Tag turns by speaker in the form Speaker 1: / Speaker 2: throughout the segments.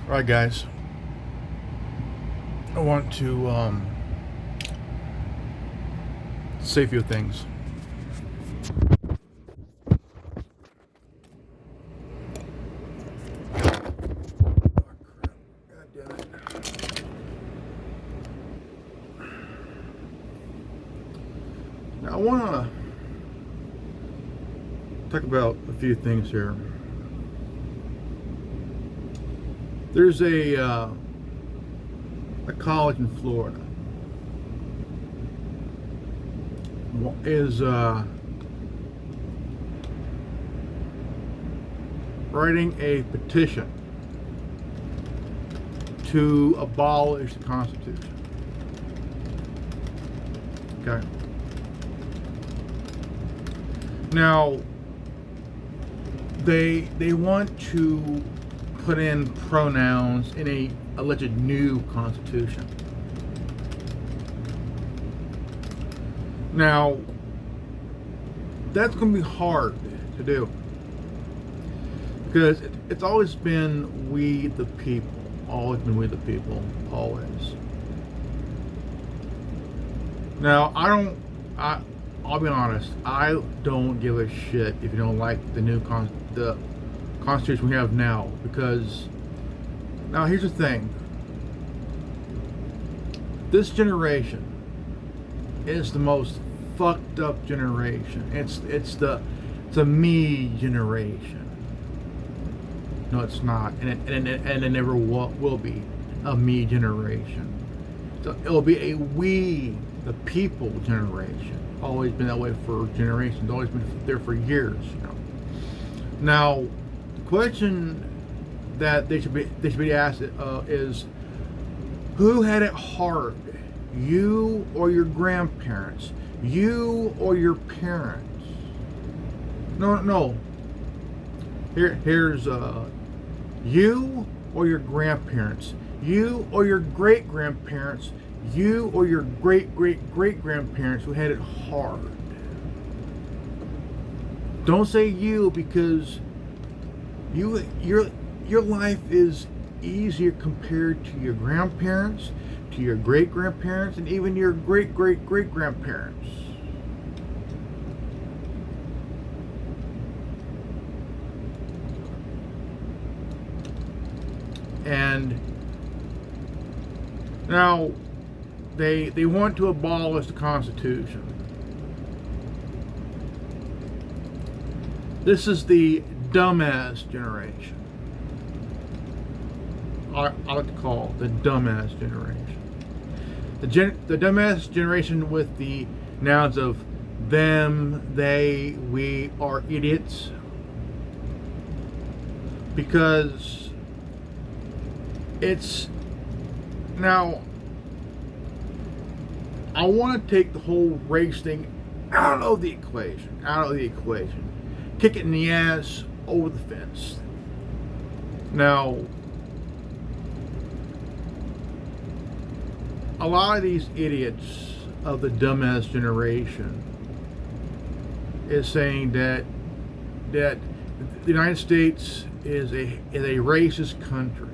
Speaker 1: Alright, guys. I want to say a few things. God damn it. Now, I want to talk about a few things here. There's a college in Florida is writing a petition to abolish the Constitution. Okay. Now, they want to put in pronouns in a alleged new Constitution. Now, that's going to be hard to do because it's always been we the people. Always been we the people. Always. Now, I'll be honest. I don't give a shit if you don't like the Constitution we have now, because now here's the thing. This generation is the most fucked up generation. It's a me generation. No, it's not, and it never will be a me generation. So it'll be a we the people generation. Always been that way for generations. Always been there for years. Now, the question that they should be asked is, who had it hard? You or your grandparents? You or your parents? No. Here's you or your grandparents? You or your great grandparents? You or your great grandparents who had it hard? Don't say you, because your life is easier compared to your grandparents, to your great grandparents, and even your great grandparents. And now they want to abolish the Constitution. This is the dumbass generation. I like to call it the dumbass generation. The dumbass generation with the nouns of them, they, we are idiots. Because it's now, I want to take the whole race thing out of the equation. Kick it in the ass, over the fence. Now, a lot of these idiots of the dumbass generation is saying that the United States is a racist country.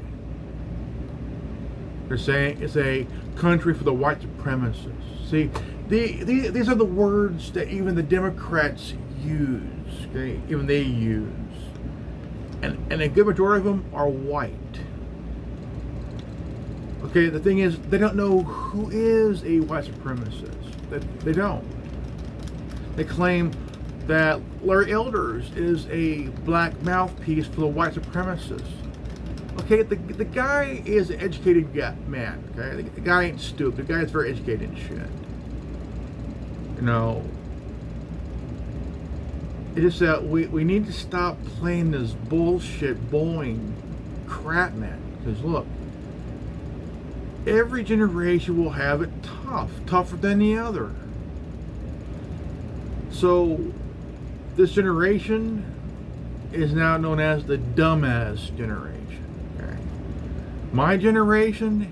Speaker 1: They're saying it's a country for the white supremacists. See, these are the words that even the Democrats use. Okay? Even they use. And a good majority of them are white. Okay, the thing is, they don't know who is a white supremacist. They don't. They claim that Larry Elders is a black mouthpiece for the white supremacists. Okay, the guy is an educated man. Okay, the guy ain't stupid. The guy is very educated and shit. It is that we need to stop playing this bullshit, bullying crap, man. Because look, every generation will have it tougher than the other. So, this generation is now known as the dumbass generation. Okay? My generation,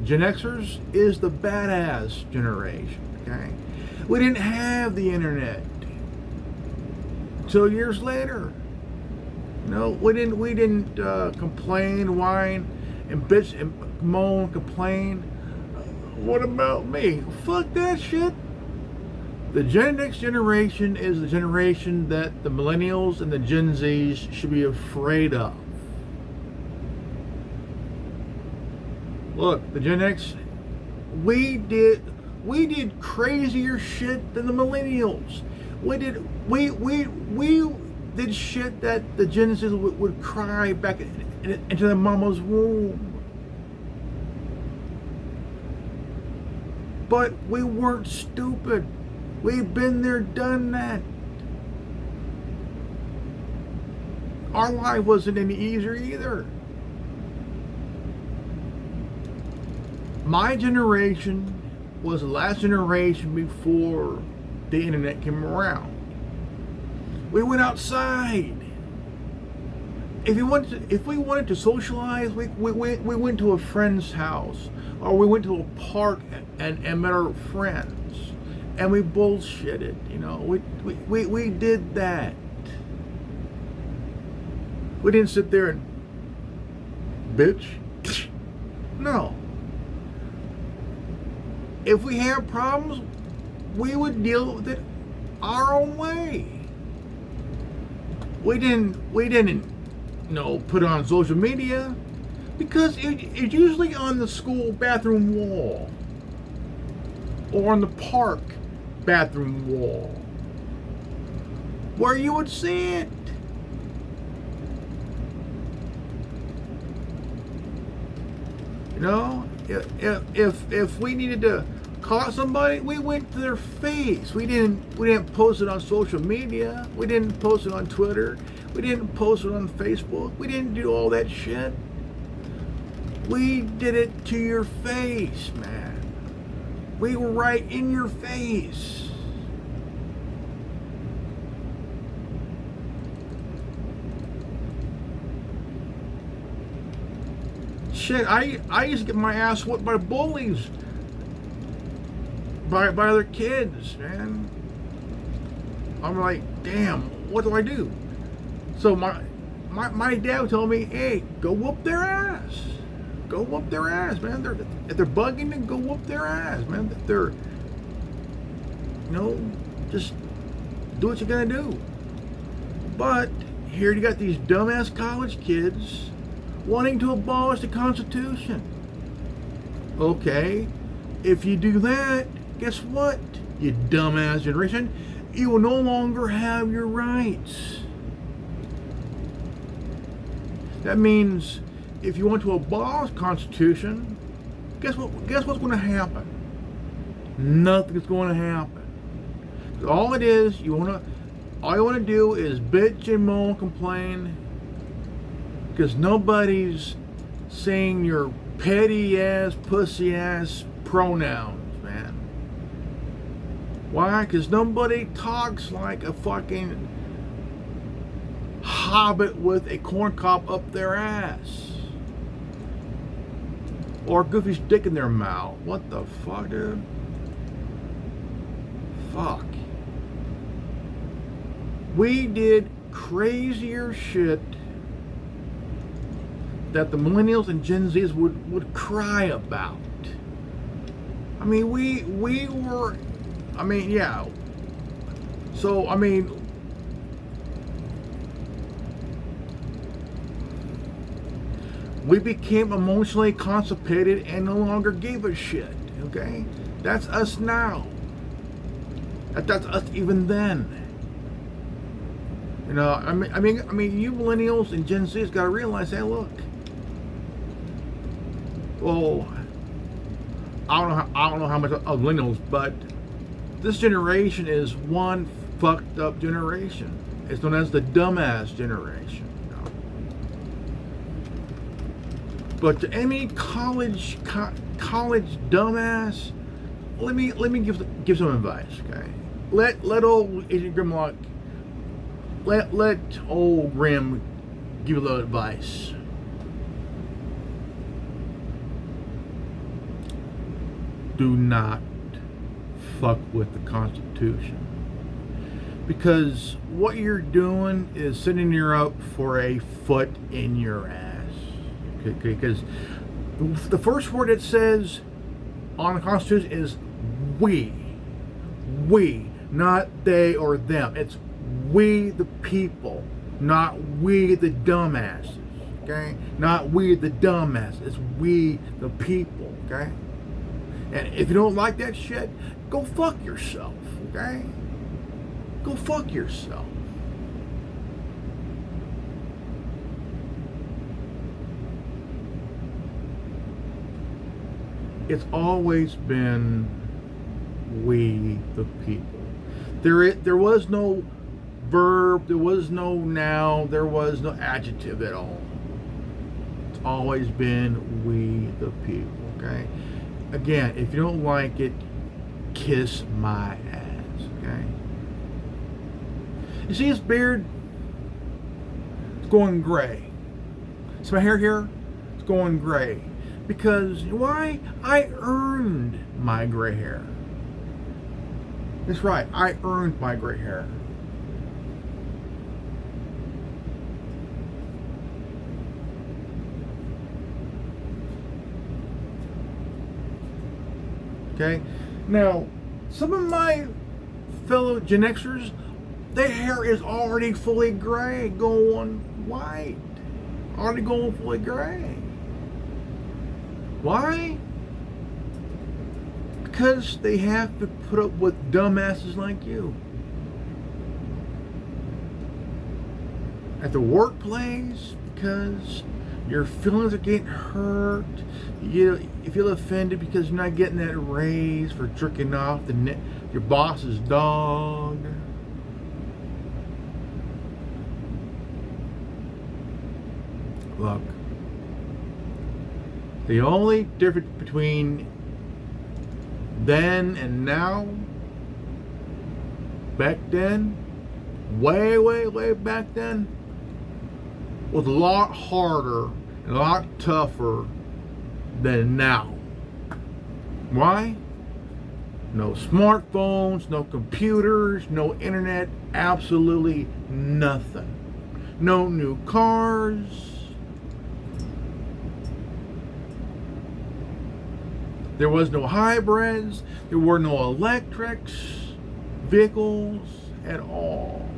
Speaker 1: Gen Xers, is the badass generation. Okay? We didn't have the internet until years later. No, we didn't complain, whine. and bitch and moan, complain. What about me? Fuck that shit. The Gen X generation is the generation that the millennials and the Gen Zs should be afraid of. Look, the Gen X, we did crazier shit than the millennials. We did shit that the Gen Zs would cry back into their mama's womb. But we weren't stupid. We've been there, done that. Our life wasn't any easier either. My generation was the last generation before the internet came around. We went outside. If we wanted to socialize, we went to a friend's house, or we went to a park and met our friends. And we bullshitted, you know. We did that. We didn't sit there and bitch. No. If we had problems, we would deal with it our own way. We didn't, you know, put it on social media, because it's usually on the school bathroom wall or on the park bathroom wall where you would see it. You know, if we needed to call out somebody, we went to their face. We didn't post it on social media. We didn't post it on Twitter. We didn't post it on Facebook. We didn't do all that shit. We did it to your face, man. We were right in your face. Shit, I used to get my ass whooped by bullies, by other kids, man. I'm like, damn, what do I do? So my dad told me, hey, go whoop their ass. Go whoop their ass, man. If they're bugging, then go whoop their ass, man. If they're, you know, just do what you're gonna do. But here you got these dumbass college kids wanting to abolish the Constitution. Okay, if you do that, guess what, you dumbass generation? You will no longer have your rights. That means if you want to abolish the Constitution, guess what's going to happen? Nothing's going to happen. All it is, all you want to do is bitch and moan, complain, because nobody's saying your petty ass, pussy ass pronouns, man. Why? Because nobody talks like a fucking hobbit with a corn cob up their ass. Or a goofy stick in their mouth. What the fuck, dude? Fuck. We did crazier shit that the millennials and Gen Zs would cry about. I mean, we were, I mean, yeah. So, I mean, we became emotionally constipated and no longer gave a shit, okay? That's us now. That's us even then. You know, I mean, you millennials and Gen Z's got to realize, hey, look. Well, I don't know how much of millennials, but this generation is one fucked up generation. It's known as the dumbass generation. You know? But to any college dumbass, let me give some advice, okay? Let old Agent Grimlock, let old Grim give you a little advice. Do not fuck with the Constitution, because what you're doing is setting you up for a foot in your ass. Because the first word it says on the Constitution is we. We, not they or them. It's we the people, not we the dumbasses. Okay? Not we the dumbasses. It's we the people. Okay? And if you don't like that shit, go fuck yourself. Okay? Go fuck yourself. It's always been we the people. There was no verb, there was no noun, there was no adjective at all. It's always been we the people, okay? Again, if you don't like it, kiss my ass, okay? You see his beard? It's going gray. See my hair here? It's going gray. Because, why? I earned my gray hair. That's right, I earned my gray hair. Okay? Now, some of my fellow Gen Xers, their hair is already fully gray, going white. Already going fully gray. Why? Because they have to put up with dumbasses like you. At the workplace, because your feelings are getting hurt. You feel offended because you're not getting that raise for jerking off your boss's dog. Look. The only difference between then and now, back then, way back then, was a lot harder and a lot tougher than now. Why? No smartphones, no computers, no internet, absolutely nothing. No new cars. There was no hybrids, there were no electrics, vehicles at all.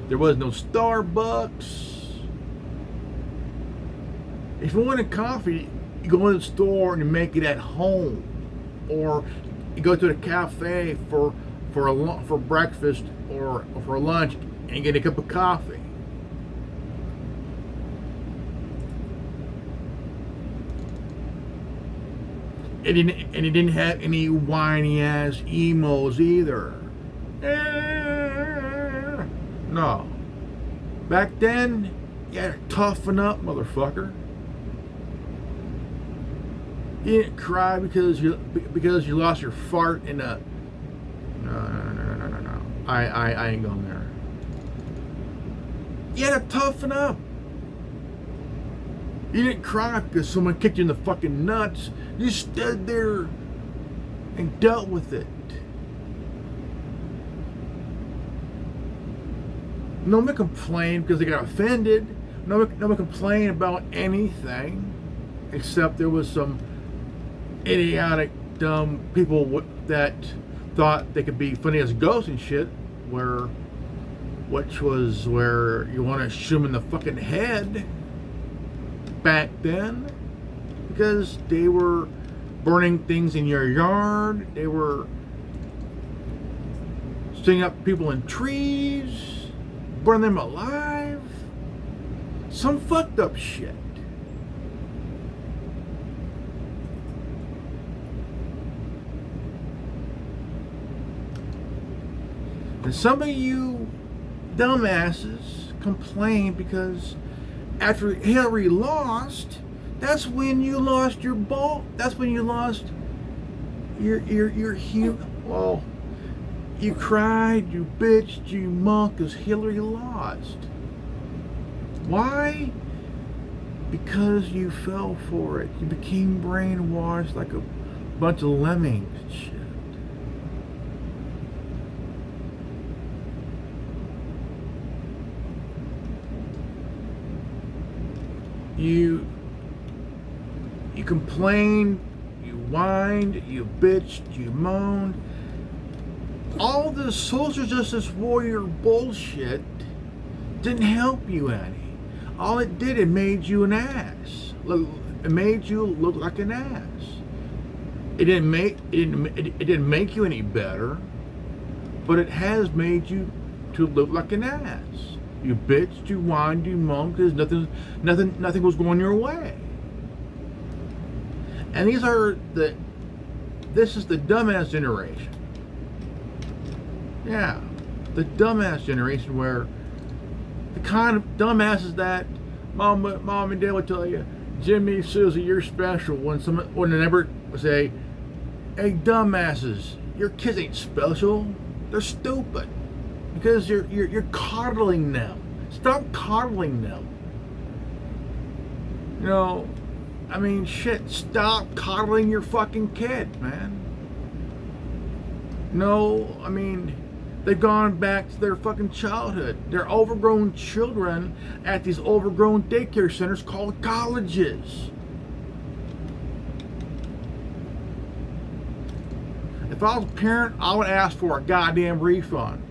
Speaker 1: There was no Starbucks. If you wanted coffee, you go to the store and you make it at home. Or you go to the cafe for breakfast or for lunch and you get a cup of coffee. And it didn't have any whiny ass emos either. No. Back then, you had to toughen up, motherfucker. You didn't cry because you lost your fart in a. No. I ain't going there. You had to toughen up. You didn't cry because someone kicked you in the fucking nuts. You stood there and dealt with it. Nobody complained because they got offended. Nobody complained about anything, except there was some idiotic, dumb people that thought they could be funny as ghosts and shit, which was where you want to shoot them in the fucking head. Back then, because they were burning things in your yard, they were sticking up people in trees, burning them alive, some fucked up shit. And some of you dumbasses complain because after Hillary lost, that's when you lost your ball. That's when you lost your well, you cried, you bitched, you monk, because Hillary lost. Why? Because you fell for it. You became brainwashed like a bunch of lemmings and shit. You complained, you whined, you bitched, you moaned. All this social justice warrior bullshit didn't help you any. All it did, it made you an ass. It made you look like an ass. It didn't make you any better, but it has made you to look like an ass. You bitched, you whined, you moaned because nothing was going your way. And this is the dumbass generation. Yeah, the dumbass generation where the kind of dumbasses that mom and dad would tell you, Jimmy, Susie, you're special. When they never say, hey, dumbasses, your kids ain't special. They're stupid because you're coddling them. Stop coddling them. You know, I mean, shit. Stop coddling your fucking kid, man. No, I mean, they've gone back to their fucking childhood. They're overgrown children at these overgrown daycare centers called colleges. If I was a parent, I would ask for a goddamn refund.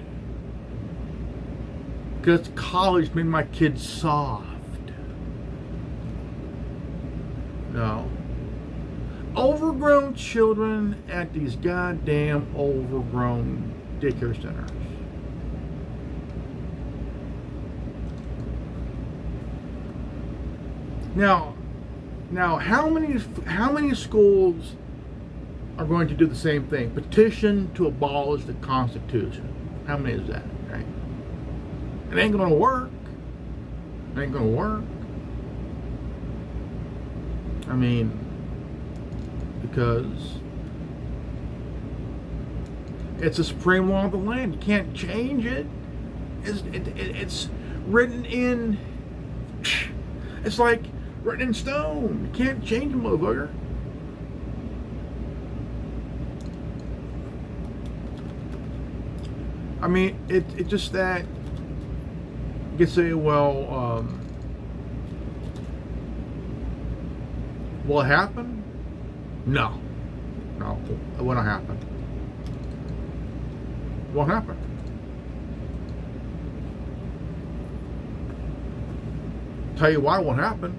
Speaker 1: Because college made my kids soft. No. Overgrown children at these goddamn overgrown daycare centers. Now, how many schools are going to do the same thing? Petition to abolish the Constitution. How many is that, right? It ain't gonna work. It ain't gonna work. I mean, because it's a supreme law of the land. You can't change it. It's written in. It's like written in stone. You can't change a motherfucker. I mean, it just that you could say, well, will it happen? No, it won't happen. Won't happen. Tell you why it won't happen.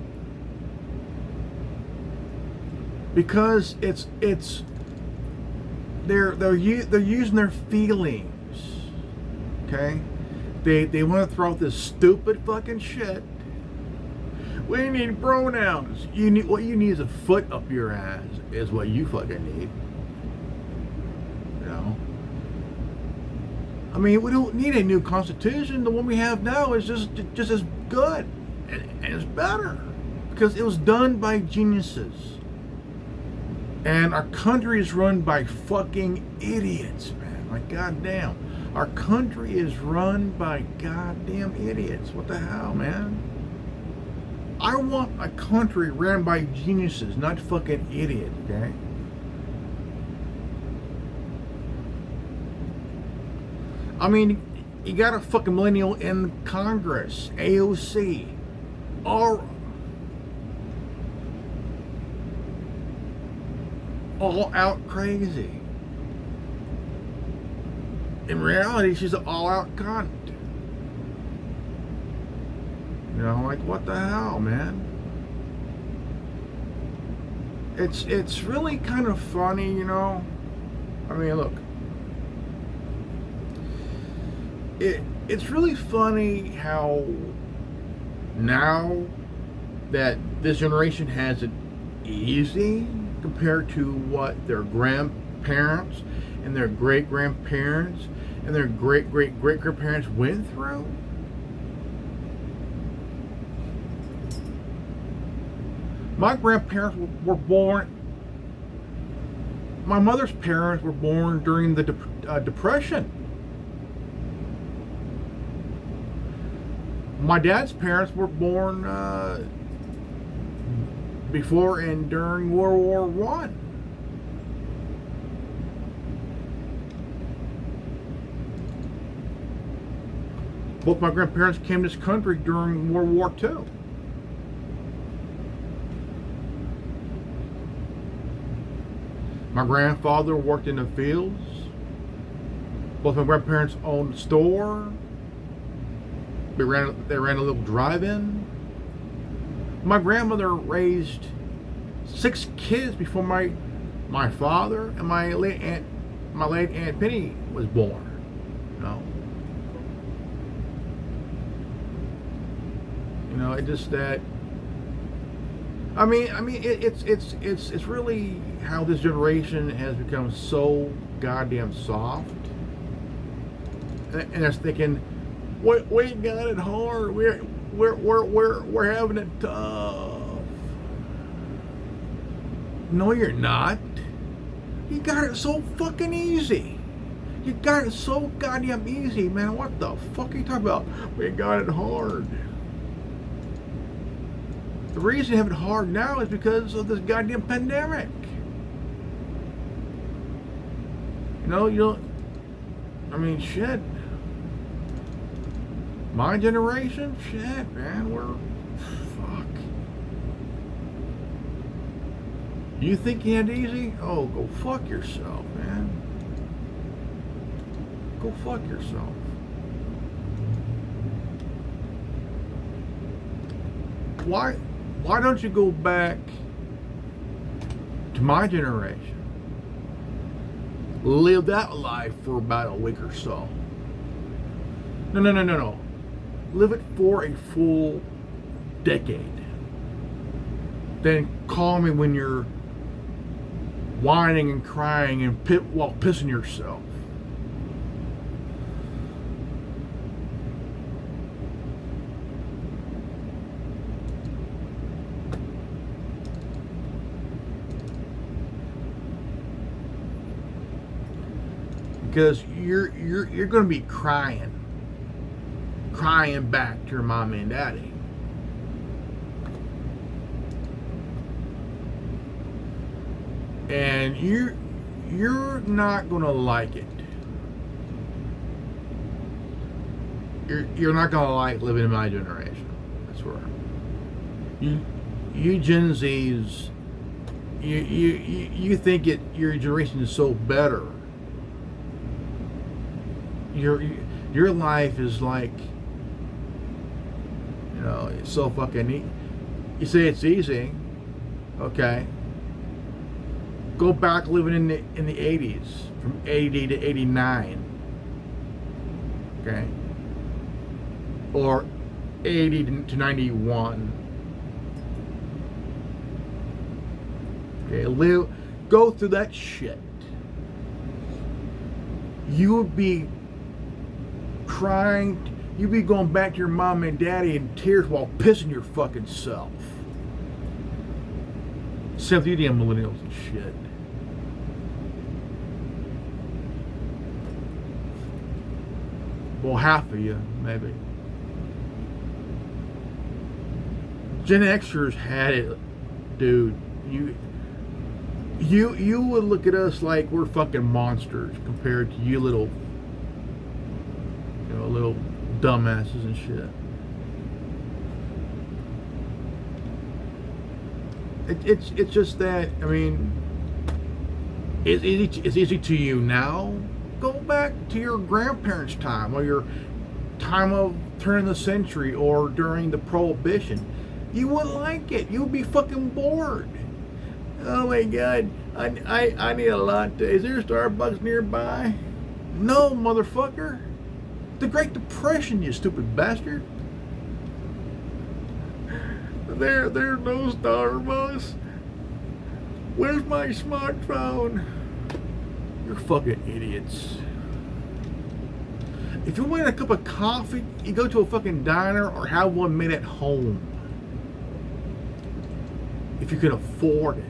Speaker 1: Because they're using their feelings. Okay, they want to throw out this stupid fucking shit. We need pronouns. What you need is a foot up your ass. Is what you fucking need. You know. I mean, we don't need a new constitution. The one we have now is just as good and it's better because it was done by geniuses. And our country is run by fucking idiots, man. Like goddamn. Our country is run by goddamn idiots. What the hell, man? I want a country ran by geniuses, not fucking idiots, okay? I mean, you got a fucking millennial in Congress, AOC, all out crazy. In reality, she's an all-out cunt. You know, like what the hell, man? It's really kind of funny, you know. I mean, look, it's really funny how now that this generation has it easy compared to what their grandparents and their great-grandparents and their great-great-great-grandparents went through. My grandparents were born, my mother's parents were born during the Depression. My dad's parents were born before and during World War I. Both my grandparents came to this country during World War II. My grandfather worked in the fields. Both my grandparents owned a store. They ran a little drive-in. My grandmother raised 6 kids before my father and my late Aunt Penny was born. It just that. It's really how this generation has become so goddamn soft, and it's thinking, we got it hard. We're having it tough. No, you're not. You got it so fucking easy. You got it so goddamn easy, man. What the fuck are you talking about? We got it hard. The reason you have it hard now is because of this goddamn pandemic. Shit. My generation, shit, man, fuck. You think you had it easy? Oh, go fuck yourself, man. Go fuck yourself. Why don't you go back to my generation? Live that life for about a week or so. No. Live it for a full decade. Then call me when you're whining and crying and while pissing yourself. Because you're going to be crying back to your mommy and daddy. And you're not going to like it. You're not going to like living in my generation. That's where you Gen Zs, you think your generation is so better. Your life is like, it's so fucking easy. You say it's easy, okay? Go back living in the 80s, from 80 to 89, okay? Or 80 to 91. Okay, go through that shit. You would be crying, you'd be going back to your mom and daddy in tears while pissing your fucking self. Except you damn millennials and shit. Well, half of you, maybe. Gen Xers had it, dude. You would look at us like we're fucking monsters compared to you little dumbasses and shit. It's just that, it's easy to you now. Go back to your grandparents' time, or your time of turn of the century, or during the Prohibition. You wouldn't like it. You would be fucking bored. Oh my God, I need a latte. Is there a Starbucks nearby? No, motherfucker. The Great Depression, you stupid bastard. There's no Starbucks. Where's my smartphone? You're fucking idiots. If you want a cup of coffee, you go to a fucking diner or have one made at home. If you can afford it.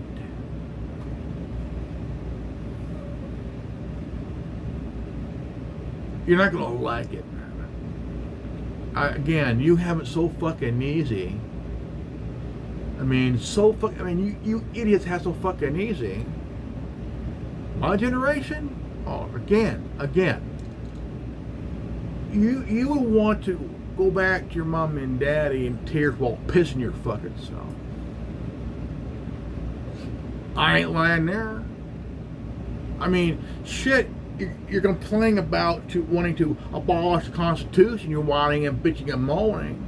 Speaker 1: You're not gonna like it. Again, you have it so fucking easy. You idiots have so fucking easy. My generation, again. You would want to go back to your mom and daddy in tears while pissing your fucking self. I ain't lying there. I mean, shit. You're complaining about wanting to abolish the Constitution. You're whining and bitching and moaning.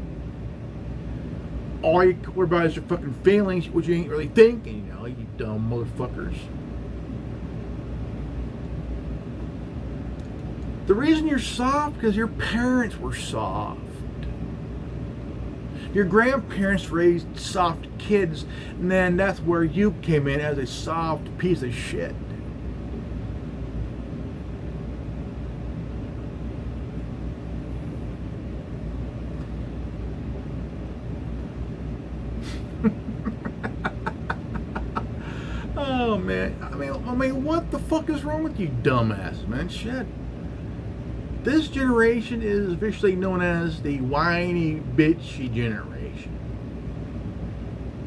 Speaker 1: All you worry about is your fucking feelings, which you ain't really thinking. You know, you dumb motherfuckers. The reason you're soft because your parents were soft. Your grandparents raised soft kids, and then that's where you came in as a soft piece of shit. Oh man, I mean, what the fuck is wrong with you, dumbass, man? Shit. This generation is officially known as the whiny, bitchy generation.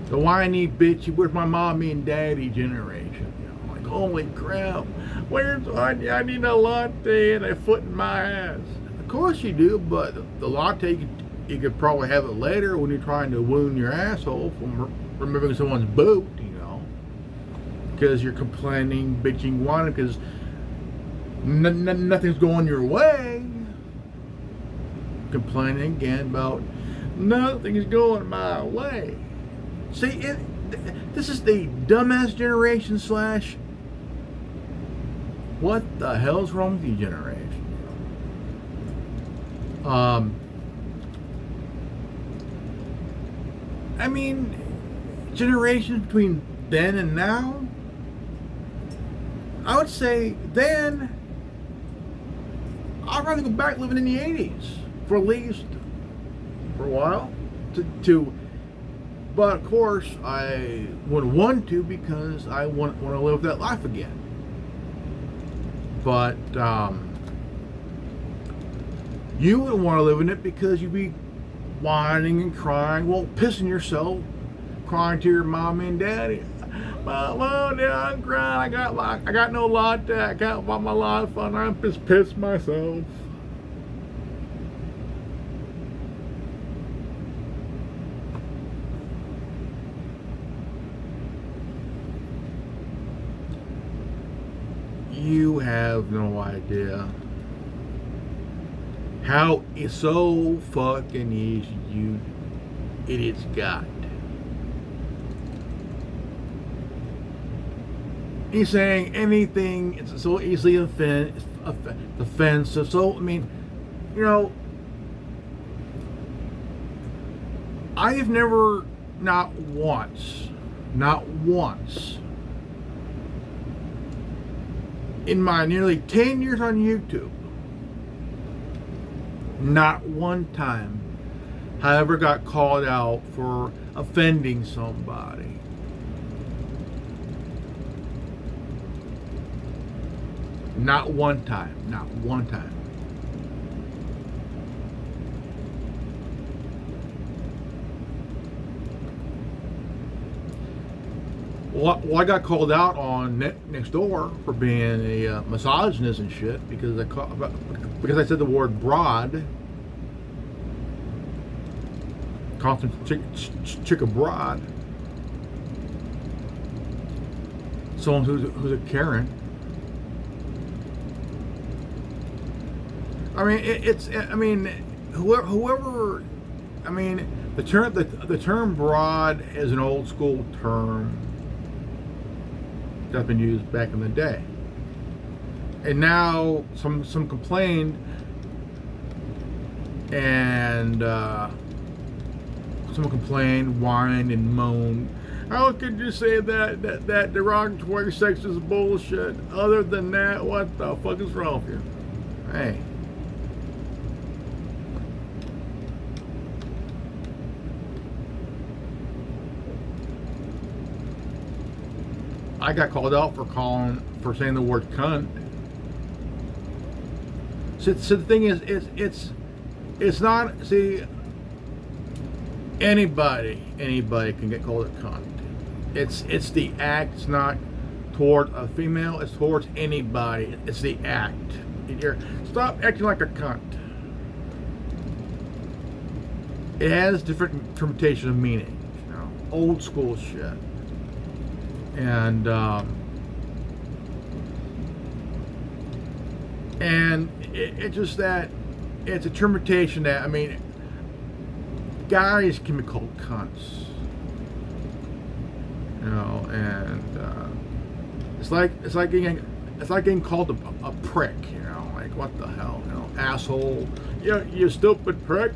Speaker 1: The whiny, bitchy, where's my mommy and daddy generation? You know, like, holy crap, I need a latte and a foot in my ass. Of course you do, but the latte, you could probably have it later when you're trying to wound your asshole from removing someone's boot, you know. Because you're complaining, bitching, whining, because nothing's going your way. Complaining again about nothing's going my way. See, this is the dumbass generation / what the hell's wrong with you generation? I mean, generations between then and now, I would say then, I'd rather go back living in the 80s for at least for a while. But of course, I would want to because I want to live that life again. But you wouldn't want to live in it because you'd be whining and crying, well, pissing yourself, crying to your mommy and daddy. Mom, Dad, I'm crying. I got no latte. I can't buy my life fun. I'm just pissed myself. You have no idea how so fucking easy you idiots got. He's saying anything, it's so easily offensive. So, I mean, you know, I have never, not once, in my nearly 10 years on YouTube, not one time I ever got called out for offending somebody. Not one time. Well, I got called out on Nextdoor for being a misogynist and shit because I said the word broad, constant chick abroad. Someone who's a Karen. I mean, whoever. I mean, the term broad is an old school term that's been used back in the day, and now some complained, and someone complained, whined, and moaned. How could you say that derogatory sexist bullshit? Other than that, what the fuck is wrong with you? Hey. I got called out for saying the word cunt. So the thing is, it's not, see, anybody can get called a cunt. It's the act. It's not toward a female. It's towards anybody. It's the act. Stop acting like a cunt. It has different interpretation of meaning. You know, old school shit. And And it's just that it's a termination that, I mean, guys can be called cunts, you know, and it's like getting called a prick, you know, like what the hell, you know, asshole, yeah, you stupid prick,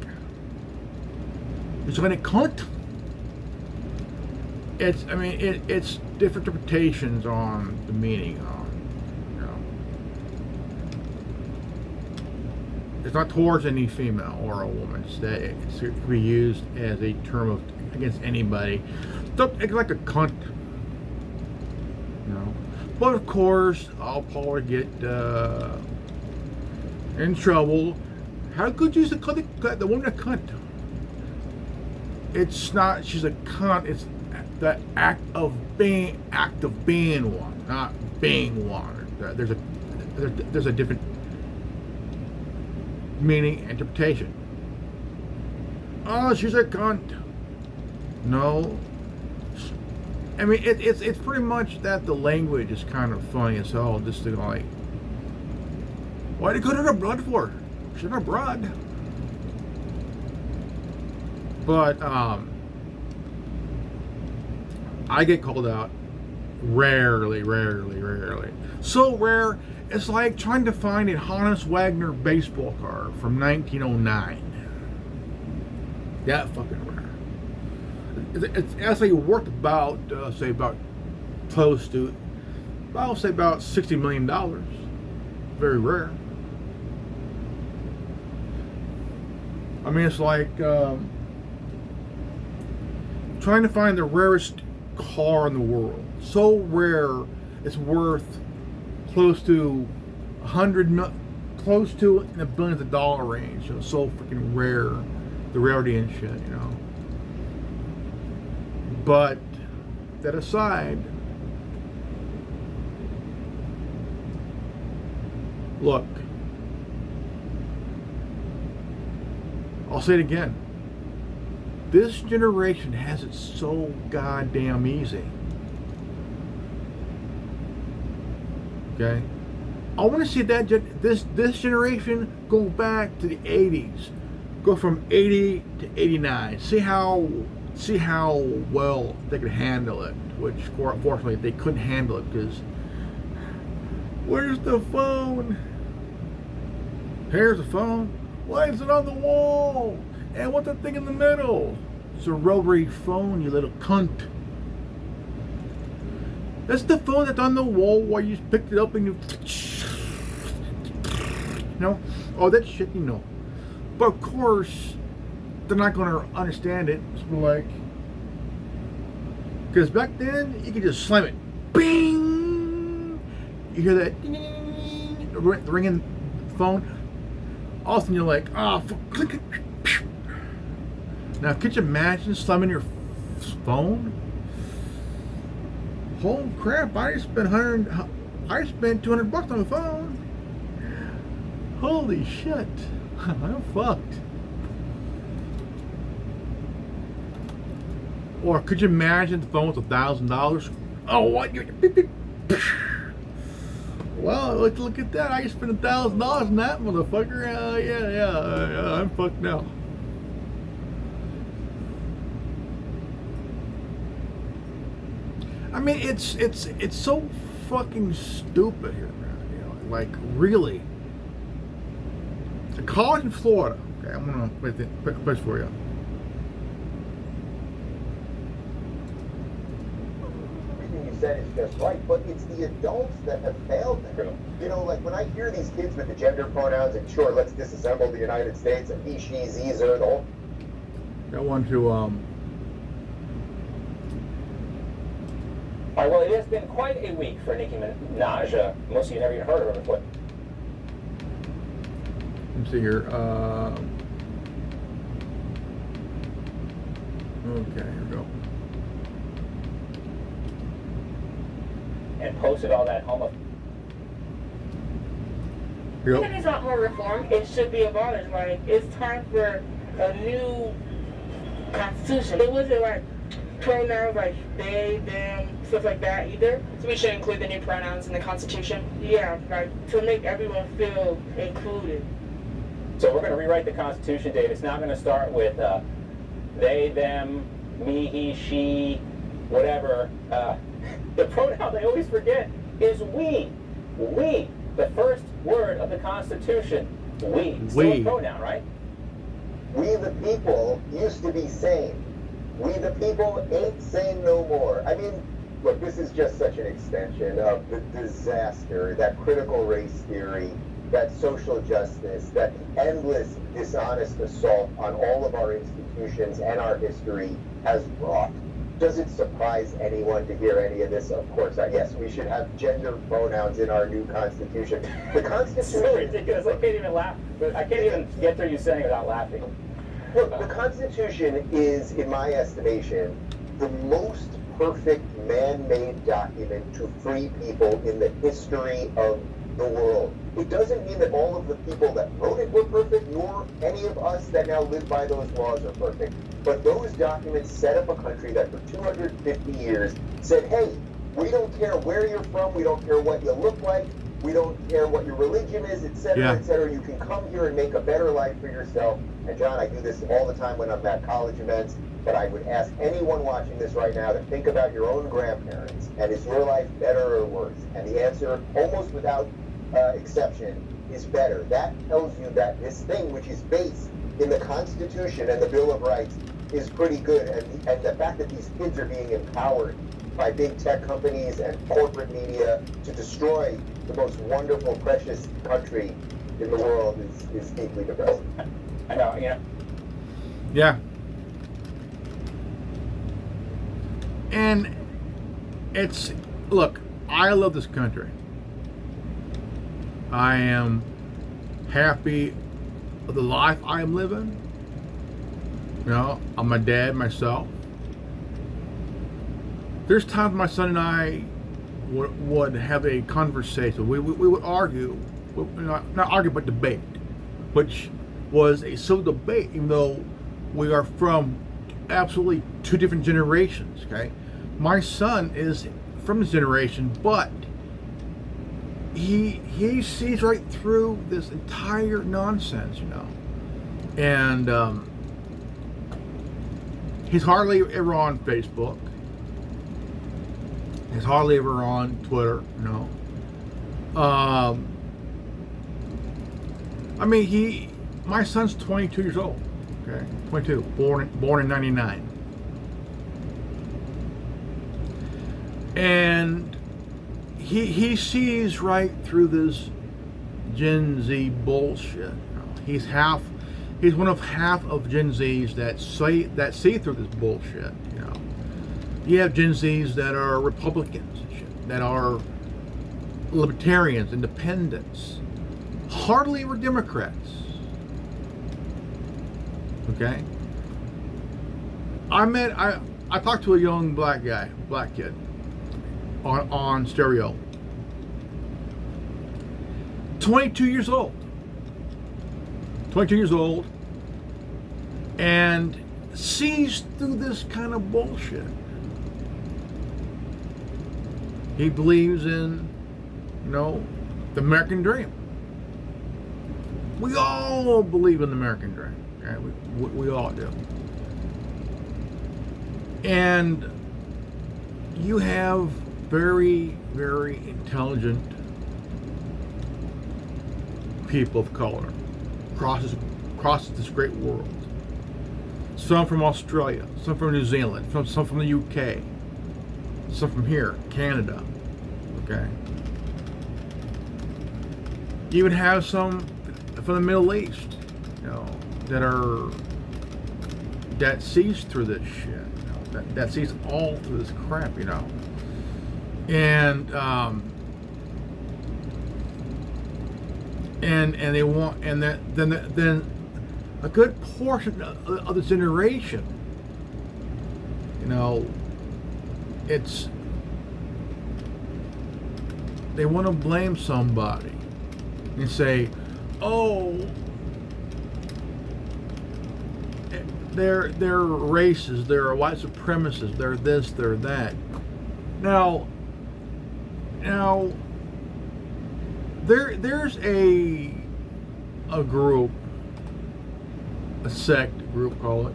Speaker 1: you're a cunt. It's, I mean, it's different interpretations on the meaning on, you know. It's not towards any female or a woman. It can be used as a term of against anybody. It's like a cunt, you know. But of course, I'll probably get in trouble. How could you call the woman a cunt? It's not. She's a cunt. It's the act of being one, not being one. There's a different meaning, interpretation. Oh, she's a cunt. No, I mean it's pretty much that the language is kind of funny as hell. Just to like, why did you cut her blood for? She's not blood. But I get called out rarely. So rare, it's like trying to find a Honus Wagner baseball card from 1909. That fucking rare. It's actually worth about, say about close to, I'll say about $60 million. Very rare. I mean, it's like trying to find the rarest car in the world. So rare, it's worth close to close to in the billions of dollar range. You know, so freaking rare, the rarity and shit, you know. But that aside, look, I'll say it again. This generation has it so goddamn easy. Okay? I want to see that this generation go back to the 80s. Go from 80 to 89. See how well they could handle it. Which, unfortunately, they couldn't handle it because where's the phone? Here's the phone. Why is it on the wall? And what's that thing in the middle? It's a rotary phone, you little cunt. That's the phone that's on the wall while you just picked it up and you know? Oh, that shit, you know. But of course, they're not going to understand it. It's like, because back then, you could just slam it. Bing! You hear that ringing phone. All of a sudden, you're like, ah, oh, click. Now, could you imagine slamming your phone? Holy crap! I spent $200 on the phone. Holy shit! I'm fucked. Or could you imagine the phone with $1,000? Oh, what? Well, look at that! I spent $1,000 on that motherfucker. Yeah, I'm fucked now. I mean, it's so fucking stupid here, man. You know, like really. A college in Florida. Okay, I'm gonna pick a place for you.
Speaker 2: Everything you said is just right, but it's the adults that have failed them. You know, like when I hear these kids with the gender pronouns, and sure, let's disassemble the United States and he, she, z's, the whole.
Speaker 1: Got one to
Speaker 3: All right, well, it has been quite a week for Nicki Minaj. Most of you never even heard of her before.
Speaker 1: let's see here. Okay, here we go.
Speaker 3: And posted all that homo.
Speaker 1: Here we
Speaker 4: If it's not more reform, it should be abolished. Like, it's time for a new constitution. It wasn't like pronouns like they, them, stuff like that either.
Speaker 5: So we should include the new pronouns in the Constitution.
Speaker 4: Yeah, like to make everyone feel included.
Speaker 3: So we're going to rewrite the Constitution, Dave. It's not going to start with they, them, me, he, she, whatever. The pronoun they always forget is we. We. The first word of the Constitution. We. Still a pronoun, right?
Speaker 2: We the people used to be sane. We the people ain't sane no more. I mean, look, this is just such an extension of the disaster that critical race theory, that social justice, that endless dishonest assault on all of our institutions and our history has brought. Does it surprise anyone to hear any of this? Of course not. Yes, we should have gender pronouns in our new Constitution. The Constitution...
Speaker 3: It's so ridiculous. I can't even laugh. I can't even get through you saying it without laughing.
Speaker 2: Look, the Constitution is, in my estimation, the most perfect man-made document to free people in the history of the world. It doesn't mean that all of the people that wrote it were perfect, nor any of us that now live by those laws are perfect. But those documents set up a country that for 250 years said, hey, we don't care where you're from, we don't care what you look like, we don't care what your religion is, etc., etc. You can come here and make a better life for yourself. And John, I do this all the time when I'm at college events, but I would ask anyone watching this right now to think about your own grandparents, and is your life better or worse? And the answer, almost without exception, is better. That tells you that this thing, which is based in the Constitution and the Bill of Rights, is pretty good. And the fact that these kids are being empowered by big tech companies and corporate media to destroy the most wonderful, precious country in the world is deeply depressing.
Speaker 3: I know, yeah.
Speaker 1: Yeah. And it's, look, I love this country. I am happy with the life I am living. You know, I'm a dad myself. There's times my son and I would have a conversation. We would argue, not argue, but debate, which was a civil debate, even though we are from absolutely two different generations, okay? My son is from this generation, but he sees right through this entire nonsense, you know. And he's hardly ever on Facebook. He's hardly ever on Twitter, you know. I mean, my son's 22 years old, okay? 22, born in 99. And he sees right through this Gen Z bullshit. You know? He's one of half of Gen Zs that see through this bullshit, you know. You have Gen Zs that are Republicans and shit, that are libertarians, independents, hardly ever Democrats. Okay? I talked to a young black kid on stereo. 22 years old. 22 years old, and sees through this kind of bullshit. He believes in, you know, the American dream. We all believe in the American dream. Okay? We all do. And you have very, very intelligent people of color across this great world. Some from Australia, some from New Zealand, some from the UK, some from here, Canada. Okay. You even have some from the Middle East, you know, that sees through this shit, you know, that sees all through this crap, you know. And they want, and then a good portion of the generation, you know, they want to blame somebody and say, oh, they're racist, they're white supremacists, they're this, they're that. Now there's a group, a sect group, call it,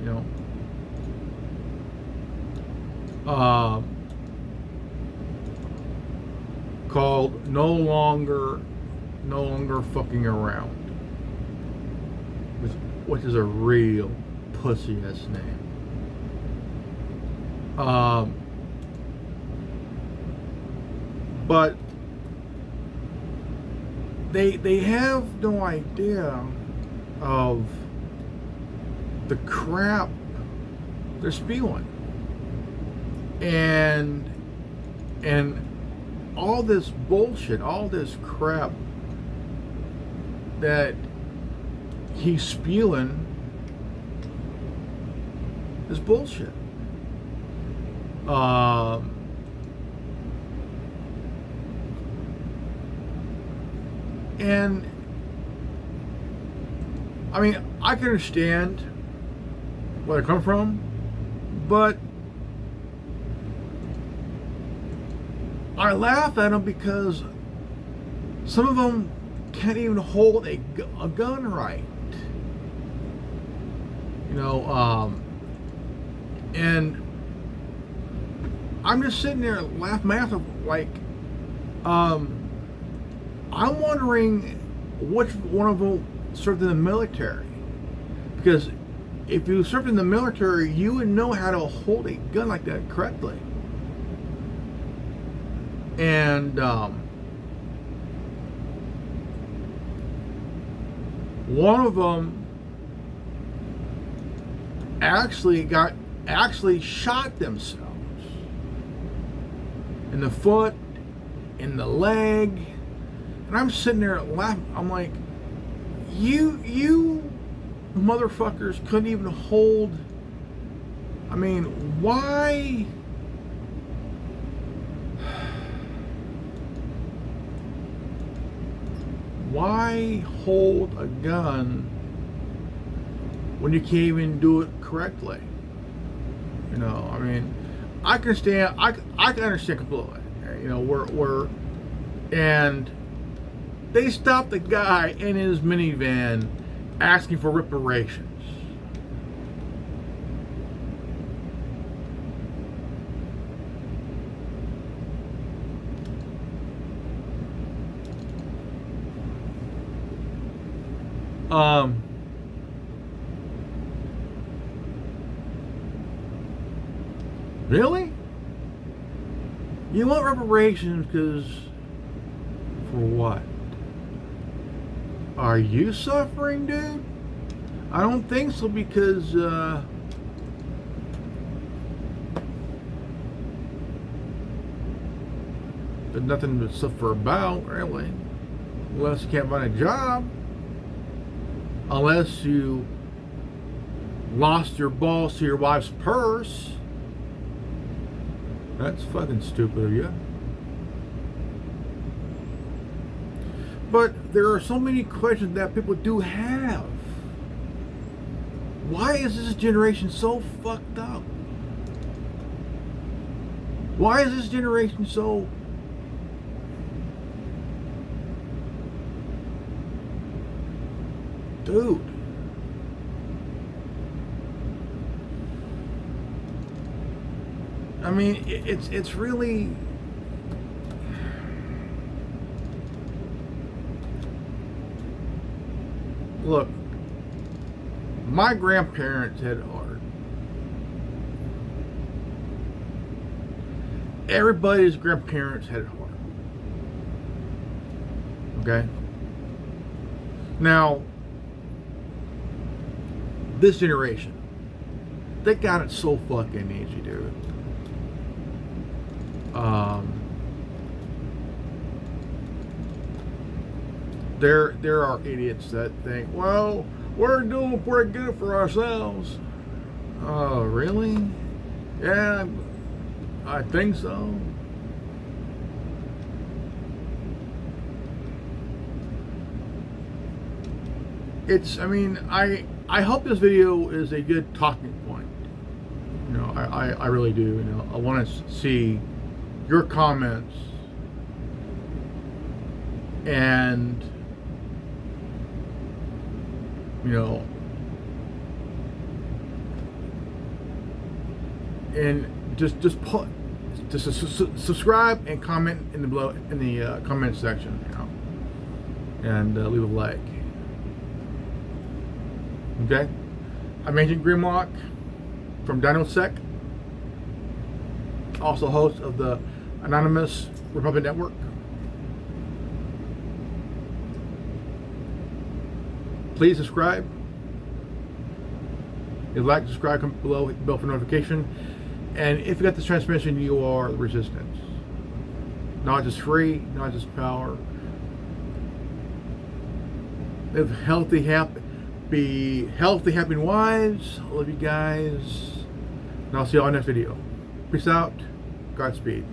Speaker 1: called no longer fucking around, which is a real pussy ass name. But they have no idea of the crap they're spewing, and all this bullshit, all this crap that he's spewing is bullshit. And I mean, I can understand where they come from, but I laugh at them because some of them can't even hold a gun right. And I'm just sitting there laughing like, I'm wondering which one of them served in the military. Because if you served in the military, you would know how to hold a gun like that correctly. And one of them actually shot themselves in the foot, in the leg, and I'm sitting there laughing. I'm like, you motherfuckers couldn't even hold. I mean, why? Why hold a gun when you can't even do it correctly? I mean, I can understand. I can understand completely. And they stopped the guy in his minivan asking for reparations. Really? You want reparations because for what? Are you suffering, dude? I don't think so, because there's nothing to suffer about, really, unless you can't find a job, unless you lost your balls to your wife's purse. That's fucking stupid of you. But there are so many questions that people do have. Why is this generation so fucked up? Why is this generation so... Dude. I mean, it's really... Look, my grandparents had it hard. Everybody's grandparents had it hard. Okay? Now, this generation, they got it so fucking easy, dude. There are idiots that think, well, we're doing pretty good for ourselves. Oh, really? Yeah, I think so. it's, I mean, I hope this video is a good talking point. You know, I really do. You know, I want to see your comments and, you know, and just subscribe and comment in the comment section, you know, and leave a like. Okay, I'm Agent Grimlock from DinoSec, also host of the Anonymous Republic Network. Please subscribe. If you like, subscribe, comment below, hit the bell for notification. And if you got this transmission, you are the resistance. Knowledge is free, knowledge is power. Live healthy, happy, be healthy, happy, and wise. I love you guys. And I'll see you all in the next video. Peace out. Godspeed.